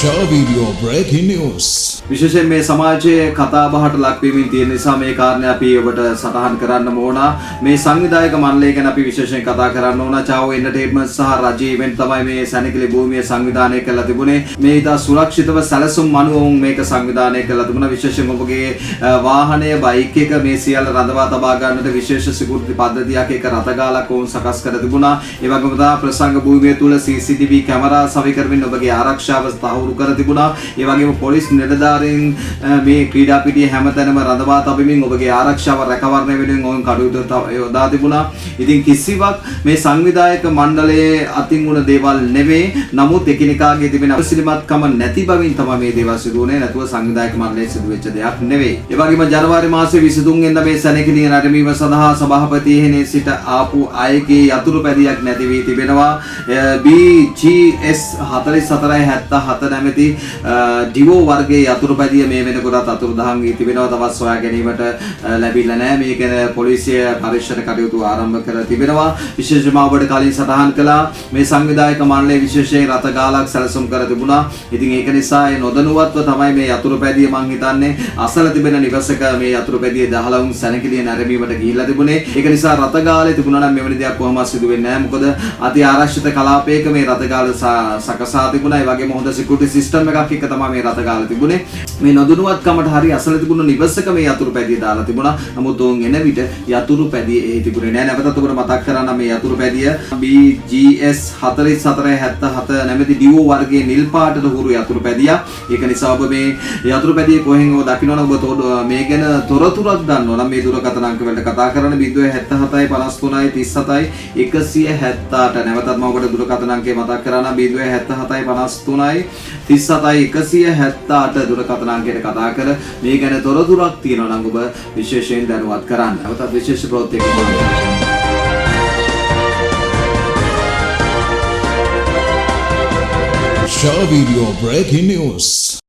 video breaking news. විශේෂයෙන් මේ සමාජයේ කතා බහට ලක්වීමින් තියෙන නිසා මේ කාරණේ අපි ඔබට සටහන් කරන්න ඕන. මේ සංවිධායක මණ්ඩලය ගැන අපි විශේෂයෙන් කතා කරන්න ඕන. චාවෝ එන්ටර්ටේන්මන්ට් සහ රජයේ ඉවෙන්ට් තමයි මේ සැනකෙළි භූමිය සංවිධානය කරලා තිබුණේ. මේ ඉතා සුරක්ෂිතව සැලසුම් අනුව මේක සංවිධානය කරලා තිබුණා. විශේෂයෙන් ඔබගේ වාහනය බයික් එක මේ සියල්ල රඳවා තබා ගන්නට විශේෂ සිකියුරිටි පද්ධතියක් එක රතගාලක් වුන් සකස් කර තිබුණා. ඒ වගේම තමයි ප්‍රසංග භූමිය තුල CCTV කැමරා සවි කරමින් ඔබගේ ආරක්ෂාව තහවුරු කර තිබුණා. ඒ වගේම පොලිස් නිලධාරීන් මේ ක්‍රීඩා පිටියේ හැමතැනම රඳවා තබමින් ඔබගේ ආරක්ෂාව රැකවරණය වෙනුවෙන් ඔවුන් කටයුතු යොදා තිබුණා. ඉතින් කිසිවක් මේ සංවිධායක මණ්ඩලයේ අතින් වුණ දේවල් නෙවෙයි. නමුත් එකිනෙකාගේ තිබෙන අවසිලිමත්කම නැති බවින් තමයි මේ දේවල් සිදු වුණේ. නැතුව සංවිධායක මණ්ඩලයේ සිදු වෙච්ච දෙයක් නෙවෙයි. ඒ වගේම ජනවාරි මාසයේ 23 වෙනිදා මේ සැනකෙළිය නරඹීම සඳහා සභාපති හේනේ සිට ආපු අයගේ යතුරු පැදියක් නැති වී තිබෙනවා. BGS 4477 නැමැති ඩිවෝ වර්ගයේ යතුරු පැදිය මේ වෙනකොට අතුරුදහන් වී තිබෙනවා. තවත් සොයා ගැනීමට ලැබිලා නැහැ. මේ ගැන පොලිසිය පරීක්ෂණ කටයුතු ආරම්භ කර තිබෙනවා. විශේෂයෙන්ම ඔබට කලින් සටහන් කළා මේ සංවිධායක මණ්ඩලය විශේෂයෙන් රත ගාලක් සැලසුම් කර තිබුණා. ඉතින් ඒක නිසා ඒ නොදැනුවත්ව තමයි මේ යතුරු පැදිය මං හිතන්නේ අසල තිබෙන නිවසක මේ යතුරු පැදිය දහලා වුන් සැනකෙළිය නැරඹීමට ගිහිල්ලා තිබුණේ. ඒක නිසා රත ගාලේ තිබුණා නම් මෙවැනි දෙයක් කොහොමවත් සිදු වෙන්නේ නැහැ. මොකද අති ආරක්ෂිත කලාපයක මේ රත ගාල සකසා තිබුණා. ඒ වගේම හොඳ සිකියුරිටි සිස්ටම් එකක් එක්ක තමයි මේ රත ගාල තිබුණේ. මේ නොදැනුවත්කමට හරි අසල තිබුණ නිවසක මේ යතුරු පැදිය දාලා තිබුණා. නමුත් උන් එන විට යතුරු පැදිය එහි තිබුණේ නැහැ. නැවතත් ඔබට මතක් කරන්න මේ යතුරු පැදිය BGS 4477 නැමැති ඩිවෝ වර්ගයේ නිල් පාටට හුරු යතුරු පැදියක්. ඒක නිසා ඔබ මේ යතුරු පැදිය කොහෙන් හෝ දකින්නවනම් ඔබ මේ ගැන තොරතුරක් දන්නවා නම් මේ දුරකථන අංක වලට කතා කරන්න 077 53 37 178. නැවතත් මම ඔබට දුරකථන අංකය මතක් කරන්න 077 53 37 178 දුරකථන අංකයට කතා කර මේ ගැන තොරතුරක් තියෙනවා නම් ඔබ විශේෂයෙන් දැනුවත් කරන්න. නැවතත් විශේෂ ප්‍රවෘත්තියක Show video breaking news.